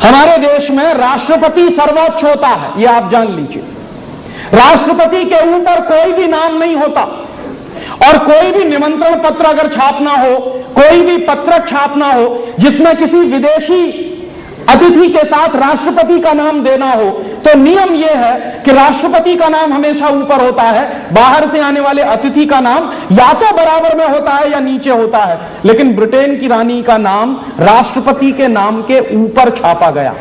हमारे देश में राष्ट्रपति सर्वोच्च होता है, यह आप जान लीजिए। राष्ट्रपति के ऊपर कोई भी नाम नहीं होता, और कोई भी निमंत्रण पत्र अगर छापना हो, कोई भी पत्रक छापना हो जिसमें किसी विदेशी अतिथि के साथ राष्ट्रपति का नाम देना हो, तो नियम यह है कि राष्ट्रपति का नाम हमेशा ऊपर होता है, बाहर से आने वाले अतिथि का नाम या तो बराबर में होता है या नीचे होता है। लेकिन ब्रिटेन की रानी का नाम राष्ट्रपति के नाम के ऊपर छापा गया,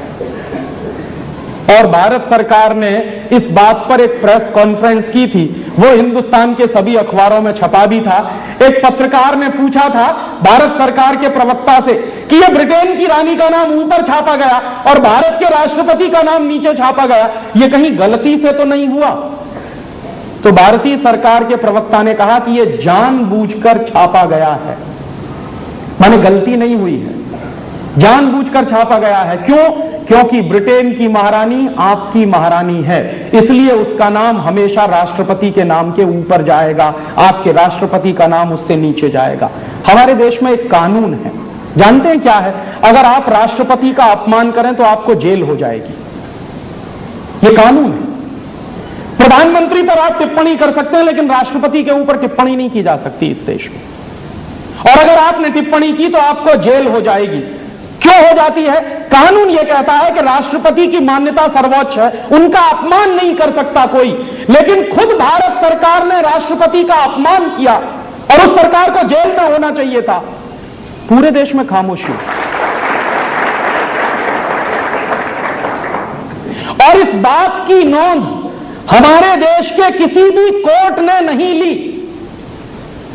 और भारत सरकार ने इस बात पर एक प्रेस कॉन्फ्रेंस की थी, वो हिंदुस्तान के सभी अखबारों में छपा भी था। एक पत्रकार ने पूछा था भारत सरकार के प्रवक्ता से कि ये ब्रिटेन की रानी का नाम ऊपर छापा गया और भारत के राष्ट्रपति का नाम नीचे छापा गया, ये कहीं गलती से तो नहीं हुआ? तो भारतीय सरकार के प्रवक्ता ने कहा कि यह जानबूझकर छापा गया है, माने गलती नहीं हुई है, जानबूझकर छापा गया है। क्यों? क्योंकि ब्रिटेन की महारानी आपकी महारानी है, इसलिए उसका नाम हमेशा राष्ट्रपति के नाम के ऊपर जाएगा, आपके राष्ट्रपति का नाम उससे नीचे जाएगा। हमारे देश में एक कानून है, जानते हैं क्या है? अगर आप राष्ट्रपति का अपमान करें तो आपको जेल हो जाएगी, यह कानून है। प्रधानमंत्री पर आप टिप्पणी कर सकते हैं, लेकिन राष्ट्रपति के ऊपर टिप्पणी नहीं की जा सकती इस देश में, और अगर आपने टिप्पणी की तो आपको जेल हो जाएगी। क्यों हो जाती है? कानून यह कहता है कि राष्ट्रपति की मान्यता सर्वोच्च है, उनका अपमान नहीं कर सकता कोई। लेकिन खुद भारत सरकार ने राष्ट्रपति का अपमान किया और उस सरकार को जेल में होना चाहिए था। पूरे देश में खामोशी, और इस बात की नोंद हमारे देश के किसी भी कोर्ट ने नहीं ली।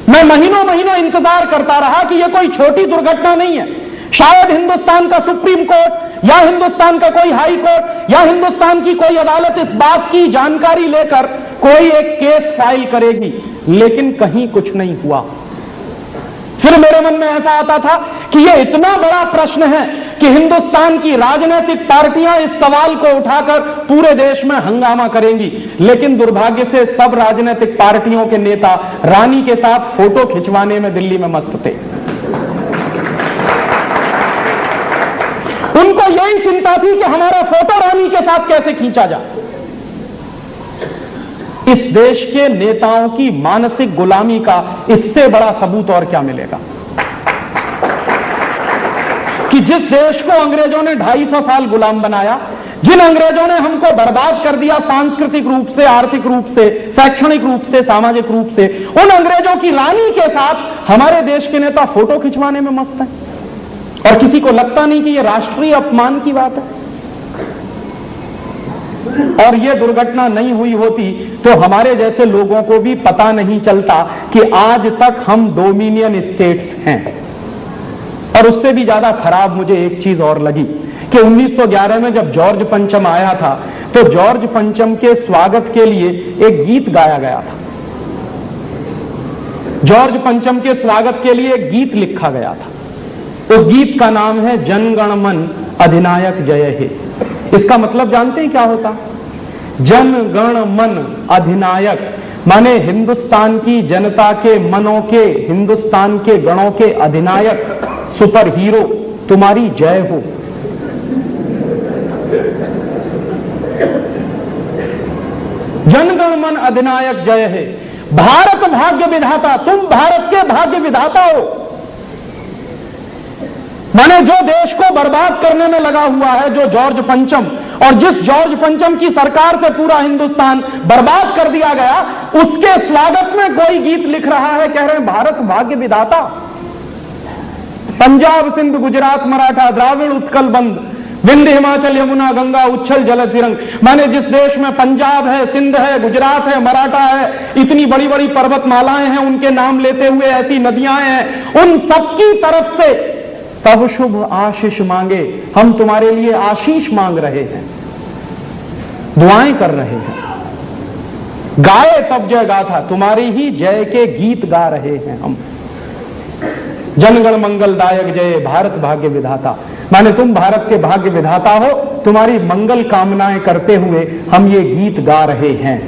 मैं महीनों महीनों इंतजार करता रहा कि यह कोई छोटी दुर्घटना नहीं है, शायद हिंदुस्तान का सुप्रीम कोर्ट या हिंदुस्तान का कोई हाई कोर्ट या हिंदुस्तान की कोई अदालत इस बात की जानकारी लेकर कोई एक केस फाइल करेगी, लेकिन कहीं कुछ नहीं हुआ। फिर मेरे मन में ऐसा आता था कि यह इतना बड़ा प्रश्न है कि हिंदुस्तान की राजनीतिक पार्टियां इस सवाल को उठाकर पूरे देश में हंगामा करेंगी, लेकिन दुर्भाग्य से सब राजनीतिक पार्टियों के नेता रानी के साथ फोटो खिंचवाने में दिल्ली में मस्त थे। उनको यही चिंता थी कि हमारा फोटो रानी के साथ कैसे खींचा जाए। इस देश के नेताओं की मानसिक गुलामी का इससे बड़ा सबूत और क्या मिलेगा कि जिस देश को अंग्रेजों ने 250 साल गुलाम बनाया, जिन अंग्रेजों ने हमको बर्बाद कर दिया सांस्कृतिक रूप से, आर्थिक रूप से, शैक्षणिक रूप से, सामाजिक रूप से, उन अंग्रेजों की रानी के साथ हमारे देश के नेता फोटो खिंचवाने में मस्त हैं, और किसी को लगता नहीं कि यह राष्ट्रीय अपमान की बात है। और यह दुर्घटना नहीं हुई होती तो हमारे जैसे लोगों को भी पता नहीं चलता कि आज तक हम डोमिनियन स्टेट्स हैं। और उससे भी ज्यादा खराब मुझे एक चीज और लगी कि 1911 में जब जॉर्ज पंचम आया था तो जॉर्ज पंचम के स्वागत के लिए एक गीत गाया गया था। जॉर्ज पंचम के स्वागत के लिए एक गीत लिखा गया था। उस गीत का नाम है जन गण मन अधिनायक जय हे। इसका मतलब जानते हैं क्या होता? जन गण मन अधिनायक माने हिंदुस्तान की जनता के मनों के, हिंदुस्तान के गणों के अधिनायक, सुपर हीरो, तुम्हारी जय हो। जनगण मन अधिनायक जय है। भारत भाग्य विधाता, तुम भारत के भाग्य विधाता हो। माने जो देश को बर्बाद करने में लगा हुआ है, जो जॉर्ज पंचम, और जिस जॉर्ज पंचम की सरकार से पूरा हिंदुस्तान बर्बाद कर दिया गया, उसके स्वागत में कोई गीत लिख रहा है, कह रहे हैं भारत भाग्य विधाता। पंजाब सिंध गुजरात मराठा द्राविड़ उत्कल बंद, विंध्य हिमाचल यमुना गंगा उच्छल जल तिरंग। माने जिस देश में पंजाब है, सिंध है, गुजरात है, मराठा है, इतनी बड़ी बड़ी पर्वतमालाएं हैं, उनके नाम लेते हुए ऐसी नदियां हैं, उन सबकी तरफ से तब शुभ आशीष मांगे, हम तुम्हारे लिए आशीष मांग रहे हैं, दुआएं कर रहे हैं। गाए तब जय गाथा, तुम्हारी ही जय के गीत गा रहे हैं हम। जनगण मंगलदायक जय, भारत भाग्य विधाता। माने तुम भारत के भाग्य विधाता हो, तुम्हारी मंगल कामनाएं करते हुए हम ये गीत गा रहे हैं।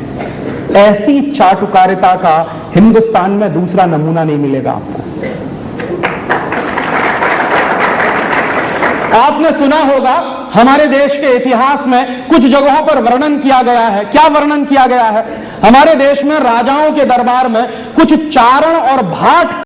ऐसी चाटुकारिता का हिंदुस्तान में दूसरा नमूना नहीं मिलेगा आपको। आपने सुना होगा हमारे देश के इतिहास में कुछ जगहों पर वर्णन किया गया है। क्या वर्णन किया गया है? हमारे देश में राजाओं के दरबार में कुछ चारण और भाट